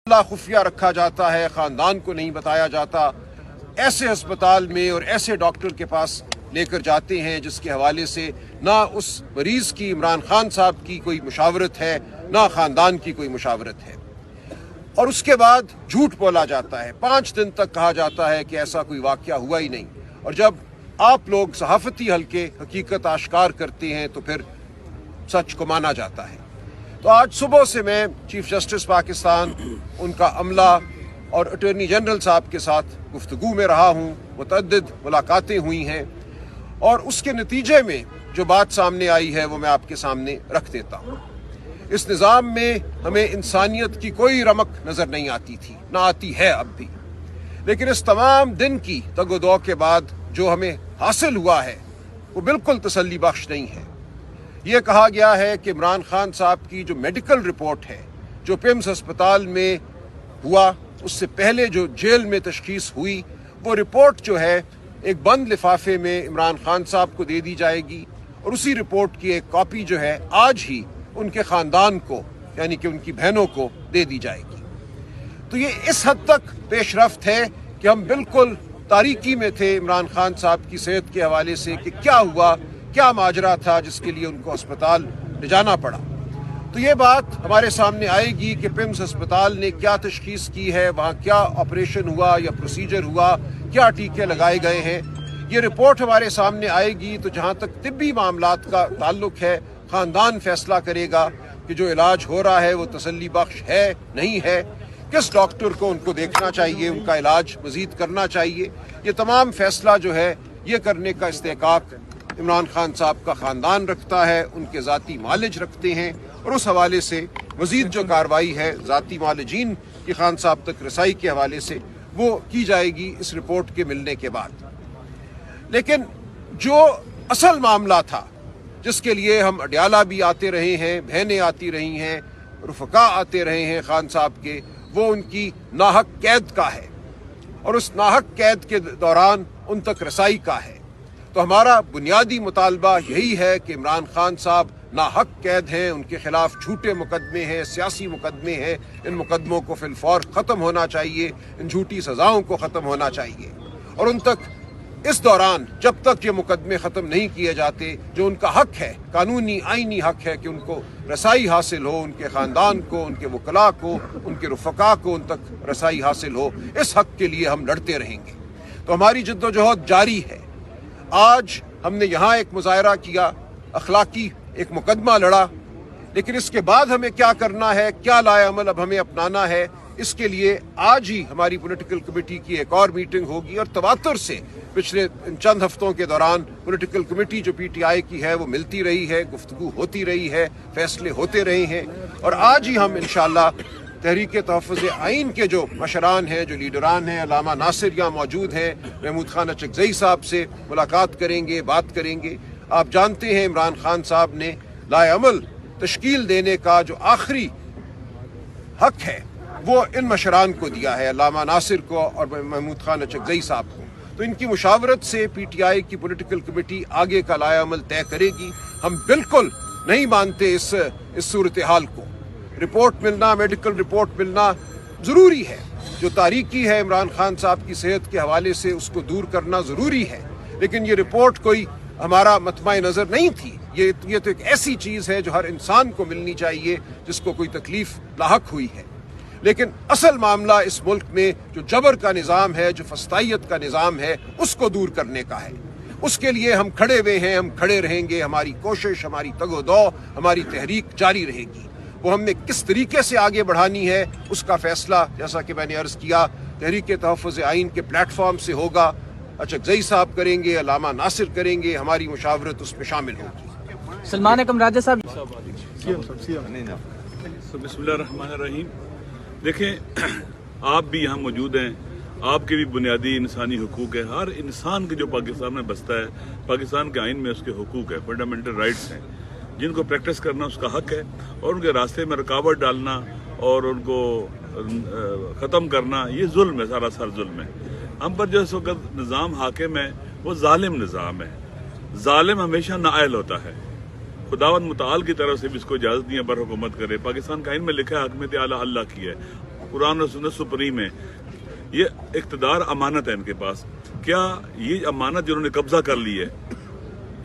खुफिया रखा जाता है, ख़ानदान को नहीं बताया जाता। ऐसे अस्पताल में और ऐसे डॉक्टर के पास लेकर जाते हैं जिसके हवाले से ना उस मरीज़ की इमरान खान साहब की कोई मुशावरत है, ना ख़ानदान की कोई मुशावरत है। और उसके बाद झूठ बोला जाता है। 5 दिन तक कहा जाता है कि ऐसा कोई वाक़या हुआ ही नहीं। और जब आप लोग सहाफ़ती हल्के हकीकत आश्कार करते हैं तो फिर सच को माना जाता है। तो आज सुबह से मैं चीफ जस्टिस पाकिस्तान, उनका अमला और अटॉर्नी जनरल साहब के साथ गुफ्तगू में रहा हूँ। मुतअद्दिद मुलाकातें हुई हैं और उसके नतीजे में जो बात सामने आई है वो मैं आपके सामने रख देता हूँ। इस निज़ाम में हमें इंसानियत की कोई रमक नज़र नहीं आती थी, ना आती है अब भी। लेकिन इस तमाम दिन की तगोदौ के बाद जो हमें हासिल हुआ है वो बिल्कुल तसल्ली बख्श नहीं है। ये कहा गया है कि इमरान खान साहब की जो मेडिकल रिपोर्ट है, जो पिम्स अस्पताल में हुआ, उससे पहले जो जेल में तशखीस हुई, वो रिपोर्ट जो है एक बंद लिफाफे में इमरान खान साहब को दे दी जाएगी और उसी रिपोर्ट की एक कॉपी जो है आज ही उनके ख़ानदान को, यानी कि उनकी बहनों को दे दी जाएगी। तो ये इस हद तक पेशरफ्त है कि हम बिल्कुल तारीकी में थे इमरान खान साहब की सेहत के हवाले से कि क्या हुआ, क्या माजरा था जिसके लिए उनको अस्पताल ले जाना पड़ा। तो ये बात हमारे सामने आएगी कि पिम्स अस्पताल ने क्या तशखीस की है, वहाँ क्या ऑपरेशन हुआ या प्रोसीजर हुआ, क्या टीके लगाए गए हैं। ये रिपोर्ट हमारे सामने आएगी तो जहाँ तक तिब्बी मामलात का ताल्लुक है, ख़ानदान फैसला करेगा कि जो इलाज हो रहा है वो तसल्ली बख्श है, नहीं है, किस डॉक्टर को उनको देखना चाहिए, उनका इलाज मज़ीद करना चाहिए। ये तमाम फैसला जो है ये करने का इस्तेकाक इमरान खान साहब का ख़ानदान रखता है, उनके ज़ाती मालिज रखते हैं और उस हवाले से मज़ीद जो कार्रवाई है ज़ाती मालिजीन की खान साहब तक रसाई के हवाले से वो की जाएगी इस रिपोर्ट के मिलने के बाद। लेकिन जो असल मामला था जिसके लिए हम अडयाला भी आते रहे हैं, बहनें आती रही हैं, रुफ़का आते रहे हैं खान साहब के, वो उनकी नाहक कैद का है और उस नाहक कैद के दौरान उन तक रसाई का है। तो हमारा बुनियादी मुतालबा यही है कि इमरान खान साहब नाहक कैद हैं, उनके खिलाफ झूठे मुकदमे हैं, सियासी मुकदमे हैं। इन मुकदमों को फिलफौर ख़त्म होना चाहिए, इन झूठी सज़ाओं को ख़त्म होना चाहिए। और उन तक इस दौरान जब तक ये मुकदमे ख़त्म नहीं किए जाते, जो उनका हक है, कानूनी आइनी हक है कि उनको रसाई हासिल हो, उनके ख़ानदान को, उनके वकला को, उनके रुफ़का को उन तक रसाई हासिल हो, इस हक के लिए हम लड़ते रहेंगे। तो हमारी जद्दोजहद जारी है। आज हमने यहाँ एक मुजाहरा किया, अखलाकी एक मुकदमा लड़ा, लेकिन इसके बाद हमें क्या करना है, क्या लाए अमल अब हमें अपनाना है, इसके लिए आज ही हमारी पॉलिटिकल कमेटी की एक और मीटिंग होगी। और तवातुर से पिछले चंद हफ्तों के दौरान पॉलिटिकल कमेटी जो PTI की है वो मिलती रही है, गुफ्तगू होती रही है, फैसले होते रहे हैं। और आज ही हम इंशाअल्लाह तहरीक तहफ़्फ़ुज़ आइन के जो मशरान हैं, जो लीडरान हैं, अल्लामा नासिर यहाँ मौजूद हैं, महमूद खान अचकज़ई साहब से मुलाकात करेंगे, बात करेंगे। आप जानते हैं इमरान खान साहब ने लाए अमल तश्कील देने का जो आखिरी हक है वो इन मशरान को दिया है, अल्लामा नासिर को और महमूद खान अचकज़ई साहब को। तो इनकी मुशावरत से PTI की पॉलिटिकल कमेटी आगे का लाए अमल तय करेगी। हम बिल्कुल नहीं मानते इस सूरत हाल को। रिपोर्ट मिलना, मेडिकल रिपोर्ट मिलना ज़रूरी है। जो तारीकी है इमरान खान साहब की सेहत के हवाले से उसको दूर करना ज़रूरी है, लेकिन ये रिपोर्ट कोई हमारा मतमाए नज़र नहीं थी। ये तो एक ऐसी चीज़ है जो हर इंसान को मिलनी चाहिए जिसको कोई तकलीफ़ लाहक हुई है। लेकिन असल मामला इस मुल्क में जो जबर का निज़ाम है, जो फस्तायत का निज़ाम है, उसको दूर करने का है। उसके लिए हम खड़े हुए हैं, हम खड़े रहेंगे। हमारी कोशिश, हमारी तगोदौ, हमारी तहरीक जारी रहेगी। वो हमने किस तरीके से आगे बढ़ानी है उसका फैसला, जैसा कि मैंने अर्ज़ किया, तहरीक तहफ़्फ़ुज़ आइन के प्लेटफॉर्म से होगा। अचकज़ई साहब करेंगे, अल्लामा नासिर करेंगे, हमारी मुशावरत उसमें शामिल होगी। सलमान अकरम राजा साहब। बिस्मिल्लाहिर्रहमानिर्रहीम। देखें, आप भी यहाँ मौजूद हैं, आपके भी बुनियादी इंसानी हुकूक है। हर इंसान के जो पाकिस्तान में बसता है, पाकिस्तान के आइन में उसके हुकूक है, फंडामेंटल राइट्स हैं, जिनको प्रैक्टिस करना उसका हक है। और उनके रास्ते में रुकावट डालना और उनको ख़त्म करना ये जुल्म है, सारा जुल्म है। हम पर जो इस वक्त निज़ाम हाकिम है वो जालिम निज़ाम है। जालिम हमेशा नाअहल होता है। खुदावंद मुताल की तरफ से भी इसको इजाज़त नहीं है बर हुकूमत करे। पाकिस्तान का आइन में लिखा है हकमत आला अल्लाह की है। कुरान और सुन्नत सुप्रीम है। ये इक़्तिदार अमानत है इनके पास। क्या ये अमानत जिन्होंने कब्जा कर ली है,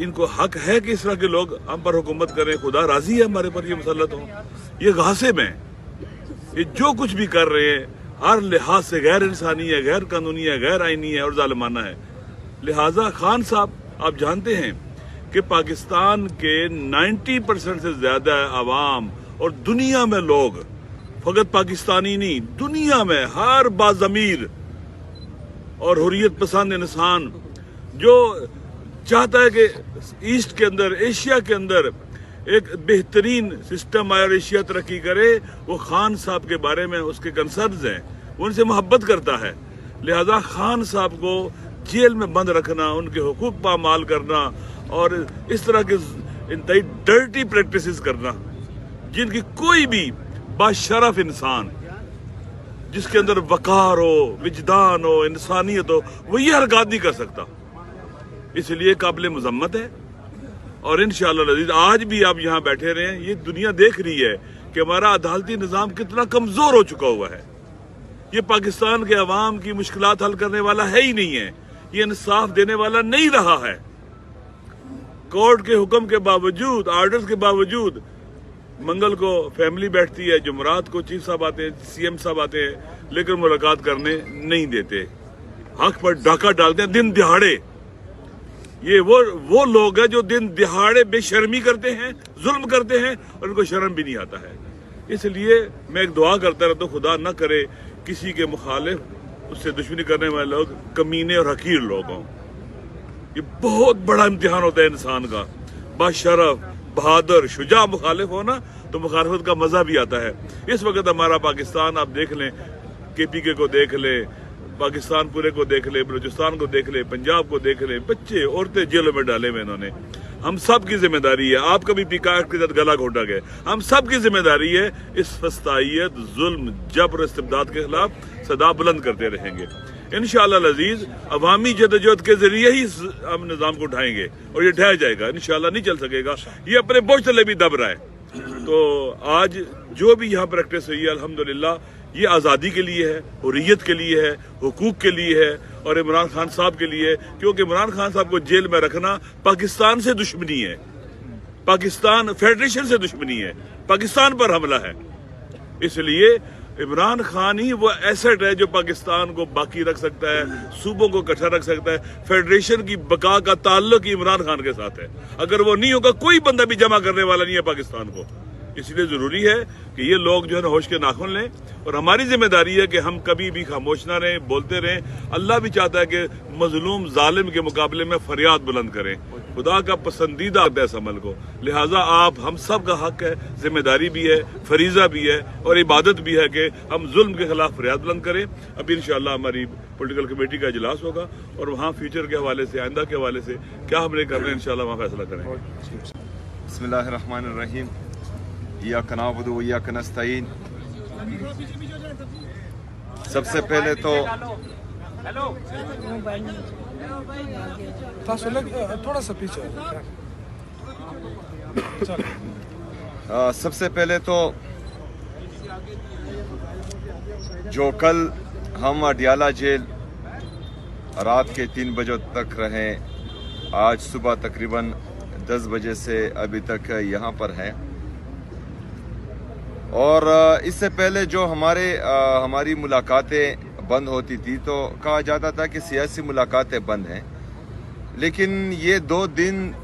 इनको हक है कि इस तरह के लोग हम पर हुकूमत करें? खुदा राजी है हमारे पर ये मुसल्लत हो? ये गासिब हैं, ये जो कुछ भी कर रहे हैं हर लिहाज से गैर इंसानी है, गैर कानूनी है, गैर आईनी है और जालिमाना है। लिहाजा खान साहब, आप जानते हैं कि पाकिस्तान के 90% से ज्यादा आवाम और दुनिया में लोग, फकत पाकिस्तानी नहीं, दुनिया में हर बाज़मीर और हुर्रियत पसंद इंसान जो चाहता है कि ईस्ट के अंदर, एशिया के अंदर एक बेहतरीन सिस्टम और एशिया तरक्की करे, वो खान साहब के बारे में उसके कंसर्न्स हैं, उनसे मोहब्बत करता है। लिहाजा खान साहब को जेल में बंद रखना, उनके हुकूक पामाल करना और इस तरह के इंतहाई डर्टी प्रैक्टिसेस करना, जिनकी कोई भी बाशरफ इंसान जिसके अंदर वकार हो, विजदान हो, इंसानियत हो, वो ये हरकत नहीं कर सकता। इसलिए काबिल मजम्मत है। और इंशाअल्लाह अज़ीज़ आज भी आप यहाँ बैठे रहे, ये दुनिया देख रही है कि हमारा अदालती निज़ाम कितना कमजोर हो चुका हुआ है। ये पाकिस्तान के अवाम की मुश्किलात हल करने वाला है ही नहीं है, ये इंसाफ देने वाला नहीं रहा है। कोर्ट के हुक्म के बावजूद, आर्डर्स के बावजूद, मंगल को फैमिली बैठती है, जुमरात को चीफ साहब आते हैं, सीएम साहब आते हैं, लेकिन मुलाकात करने नहीं देते, हक पर डाका डालते हैं दिन दिहाड़े। ये वो लोग हैं जो दिन दिहाड़े बेशर्मी करते हैं, जुल्म करते हैं और उनको शर्म भी नहीं आता है। इसलिए मैं एक दुआ करता रहता हूं, खुदा न करे किसी के मुखालिफ, उससे दुश्मनी करने वाले लोग कमीने और हकीर लोग हों। ये बहुत बड़ा इम्तिहान होता है इंसान का। बाशरफ, बहादुर, शुजा मुखालिफ हो ना, तो मुखालफत का मजा भी आता है। इस वक्त हमारा पाकिस्तान आप देख लें, KPK को देख लें, पाकिस्तान पूरे को देख ले, बलूचिस्तान को देख ले, पंजाब को देख ले, बच्चे औरतें जेलों में डाले हुए इन्होंने। हम सब की जिम्मेदारी है, आपका भी पीकाट के साथ गला घोटा गया, हम सब की जिम्मेदारी है इस फस्तायत, जुल्म, जबर, इस्तिबदाद के खिलाफ सदा बुलंद करते रहेंगे। इंशाअल्लाह अजीज अवामी जदोजहद के जरिए ही हम निज़ाम को उठाएंगे और ये ढह जाएगा, इंशाअल्लाह नहीं चल सकेगा। ये अपने बोझ तले भी दब रहा है। तो आज जो भी यहाँ प्रैक्टिस हुई है अल्हम्दुलिल्लाह, ये आज़ादी के लिए है, हुर्रियत के लिए है, हुकूक के लिए है और इमरान खान साहब के लिए है। क्योंकि इमरान खान साहब को जेल में रखना पाकिस्तान से दुश्मनी है, पाकिस्तान फेडरेशन से दुश्मनी है, पाकिस्तान पर हमला है। इसलिए इमरान खान ही वो एसेट है जो पाकिस्तान को बाकी रख सकता है, सूबों को इकट्ठा रख सकता है। फेडरेशन की बका का ताल्लुक ही इमरान खान के साथ है। अगर वो नहीं होगा, कोई बंदा भी जमा करने वाला नहीं है पाकिस्तान को। इसलिए जरूरी है कि ये लोग जो है ना होश के नाखून लें और हमारी जिम्मेदारी है कि हम कभी भी खामोश ना रहें, बोलते रहें। अल्लाह भी चाहता है कि मजलूम जालिम के मुकाबले में फरियाद बुलंद करें। खुदा का पसंदीदा है इस अमल को। लिहाजा आप हम सब का हक है, जिम्मेदारी भी है, फरीजा भी है और इबादत भी है कि हम जुल्म के खिलाफ फरियाद बुलंद करें। अभी इंशाअल्लाह हमारी पॉलिटिकल कमेटी का इजलास होगा और वहाँ फ्यूचर के हवाले से, आइंदा के हवाले से क्या हमने करना है इंशाअल्लाह वहाँ फैसला करेंगे। बिस्मिल्लाहिर्रहमानिर्रहीम। इय्याका नअबुदु व इय्याका नस्तईन। सबसे पहले तो सबसे पहले तो जो कल हम अडियाला जेल रात के 3 बजे तक रहे, आज सुबह तकरीबन 10 बजे से अभी तक यहाँ पर हैं। और इससे पहले जो हमारी मुलाकातें बंद होती थी तो कहा जाता था कि सियासी मुलाकातें बंद हैं, लेकिन ये 2 दिन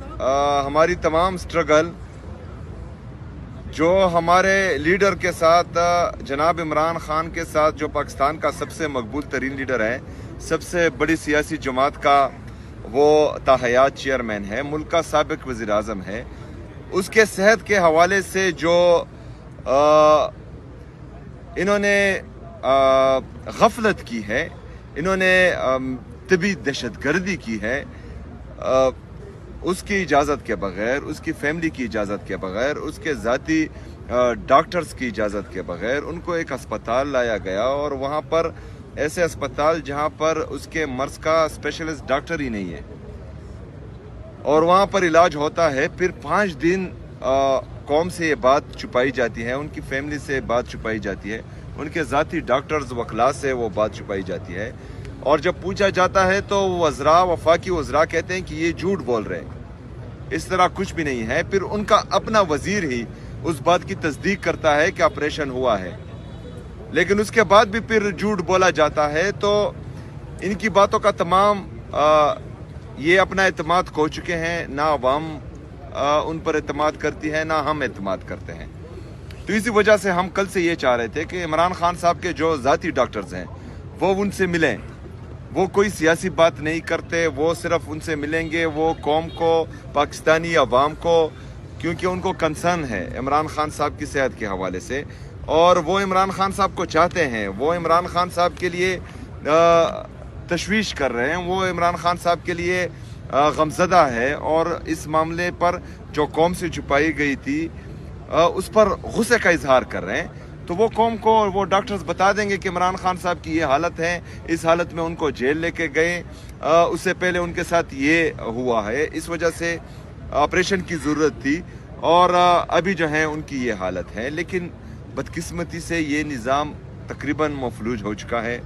हमारी तमाम स्ट्रगल जो हमारे लीडर के साथ, जनाब इमरान खान के साथ, जो पाकिस्तान का सबसे मकबूल तरीन लीडर है, सबसे बड़ी सियासी जमात का वो ताहयात चेयरमैन है, मुल्क का साबिक वज़ीर आज़म है, उसके सेहत के हवाले से जो इन्होंने गफलत की है, इन्होंने तबी दहशतगर्दी की है, उसकी इजाज़त के बगैर, उसकी फैमिली की इजाज़त के बगैर, उसके ज़ाती डॉक्टर्स की इजाज़त के बगैर उनको एक अस्पताल लाया गया और वहाँ पर ऐसे अस्पताल जहाँ पर उसके मर्ज का स्पेशलिस्ट डॉक्टर ही नहीं है और वहाँ पर इलाज होता है। फिर 5 दिन कौम से ये बात छुपाई जाती है, उनकी फैमिली से बात छुपाई जाती है, ان کے ذاتی ڈاکٹرز وکلاء سے وہ بات چھپائی جاتی ہے، اور جب پوچھا جاتا ہے تو وزراء وفاقی وزراء کہتے ہیں کہ یہ جھوٹ بول رہے ہیں، اس طرح کچھ بھی نہیں ہے۔ پھر ان کا اپنا وزیر ہی اس بات کی تصدیق کرتا ہے کہ آپریشن ہوا ہے، لیکن اس کے بعد بھی پھر جھوٹ بولا جاتا ہے۔ تو ان کی باتوں کا تمام یہ اپنا اعتماد کھو چکے ہیں، نہ عوام ان پر اعتماد کرتی ہے، نہ ہم اعتماد کرتے ہیں۔ تو اسی وجہ سے ہم کل سے یہ چاہ رہے تھے کہ عمران خان صاحب کے جو ذاتی ڈاکٹرز ہیں وہ ان سے ملیں، وہ کوئی سیاسی بات نہیں کرتے، وہ صرف ان سے ملیں گے، وہ قوم کو، پاکستانی عوام کو، کیونکہ ان کو کنسرن ہے عمران خان صاحب کی صحت کے حوالے سے، اور وہ عمران خان صاحب کو چاہتے ہیں، وہ عمران خان صاحب کے لیے تشویش کر رہے ہیں، وہ عمران خان صاحب کے لیے غمزدہ ہے، اور اس معاملے پر جو قوم سے چھپائی گئی تھی اس پر غصے کا اظہار کر رہے ہیں۔ تو وہ قوم کو وہ ڈاکٹرز بتا دیں گے کہ عمران خان صاحب کی یہ حالت ہے، اس حالت میں ان کو جیل لے کے گئے، اس سے پہلے ان کے ساتھ یہ ہوا ہے، اس وجہ سے آپریشن کی ضرورت تھی، اور ابھی جو ہے ان کی یہ حالت ہے۔ لیکن بدقسمتی سے یہ نظام تقریباً مفلوج ہو چکا ہے،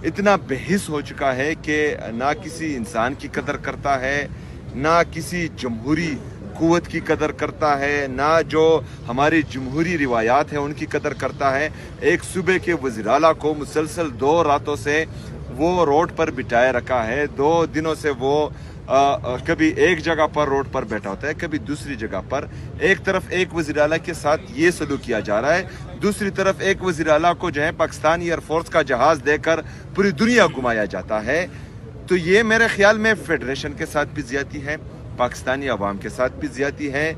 اتنا بے حس ہو چکا ہے کہ نہ کسی انسان کی قدر کرتا ہے، نہ کسی جمہوری قوت کی قدر کرتا ہے، نہ جو ہماری جمہوری روایات ہیں ان کی قدر کرتا ہے۔ ایک صوبے کے وزیر اعلیٰ کو مسلسل 2 راتوں سے وہ روڈ پر بٹھائے رکھا ہے، 2 دنوں سے وہ کبھی ایک جگہ پر روڈ پر بیٹھا ہوتا ہے، کبھی دوسری جگہ پر۔ ایک طرف ایک وزیر اعلیٰ کے ساتھ یہ سلوک کیا جا رہا ہے، دوسری طرف ایک وزیر اعلیٰ کو جو ہے پاکستانی ایئر فورس کا جہاز دے کر پوری دنیا گھمایا جاتا ہے۔ تو یہ میرے خیال میں فیڈریشن کے ساتھ بھی زیادتی ہے، پاکستانی عوام کے ساتھ بھی زیادتی ہے،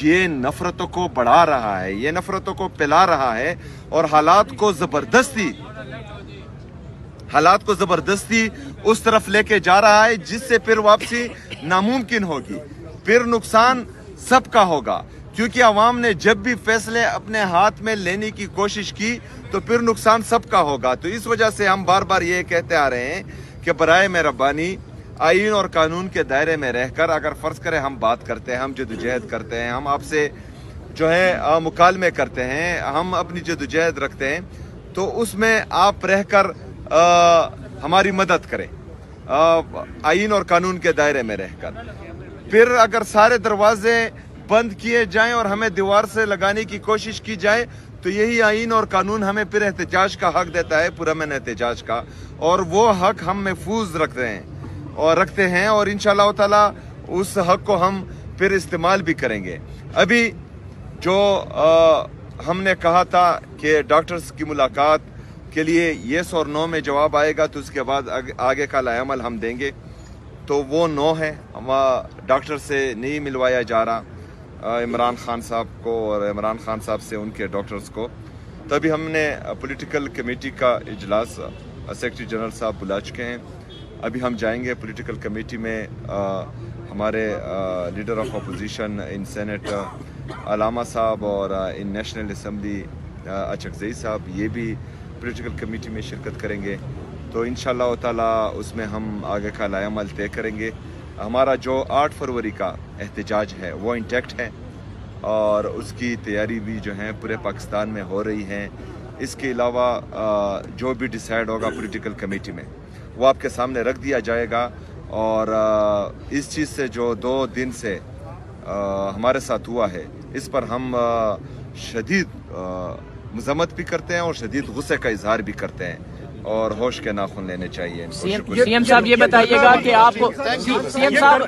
یہ نفرتوں کو بڑھا رہا ہے، یہ نفرتوں کو پھیلا رہا ہے، اور حالات کو زبردستی اس طرف لے کے جا رہا ہے جس سے پھر واپسی ناممکن ہوگی، پھر نقصان سب کا ہوگا، کیونکہ عوام نے جب بھی فیصلے اپنے ہاتھ میں لینے کی کوشش کی تو پھر نقصان سب کا ہوگا۔ تو اس وجہ سے ہم بار بار یہ کہتے آ رہے ہیں کہ برائے مہربانی آئین اور قانون کے دائرے میں رہ کر، اگر فرض کریں ہم بات کرتے ہیں، ہم جدوجہد کرتے ہیں، ہم آپ سے جو ہے مکالمے کرتے ہیں، ہم اپنی جدوجہد رکھتے ہیں، تو اس میں آپ رہ کر ہماری مدد کریں، آئین اور قانون کے دائرے میں رہ کر۔ پھر اگر سارے دروازے بند کیے جائیں اور ہمیں دیوار سے لگانے کی کوشش کی جائے تو یہی آئین اور قانون ہمیں پھر احتجاج کا حق دیتا ہے، پرامن احتجاج کا، اور وہ حق ہم محفوظ رکھتے ہیں اور انشاءاللہ تعالی اس حق کو ہم پھر استعمال بھی کریں گے۔ ابھی جو ہم نے کہا تھا کہ ڈاکٹرز کی ملاقات کے لیے یس اور نو میں جواب آئے گا، تو اس کے بعد آگے کا لائحہ عمل ہم دیں گے، تو وہ نو ہے، ڈاکٹر سے نہیں ملوایا جا رہا عمران خان صاحب کو اور عمران خان صاحب سے ان کے ڈاکٹرز کو۔ تبھی ہم نے پولیٹیکل کمیٹی کا اجلاس سیکرٹری جنرل صاحب بلا چکے ہیں، ابھی ہم جائیں گے پولیٹیکل کمیٹی میں، ہمارے leader of opposition in senate علامہ صاحب اور ان نیشنل اسمبلی اچکزئی صاحب یہ بھی پولیٹیکل کمیٹی میں شرکت کریں گے، تو انشاءاللہ تعالی اس میں ہم آگے کا لائحہ عمل طے کریں گے۔ ہمارا جو 8 فروری کا احتجاج ہے وہ انٹیکٹ ہے، اور اس کی تیاری بھی جو ہے پورے پاکستان میں ہو رہی ہے۔ اس کے علاوہ جو بھی ڈیسائیڈ ہوگا پولیٹیکل کمیٹی میں وہ آپ کے سامنے رکھ دیا جائے گا، اور اس چیز سے جو 2 دن سے ہمارے ساتھ ہوا ہے اس پر ہم شدید مذمت بھی کرتے ہیں اور شدید غصے کا اظہار بھی کرتے ہیں، اور ہوش کے ناخن لینے چاہیے۔ سی ایم صاحب یہ بتائیے گا کہ آپ کو سی ایم صاحب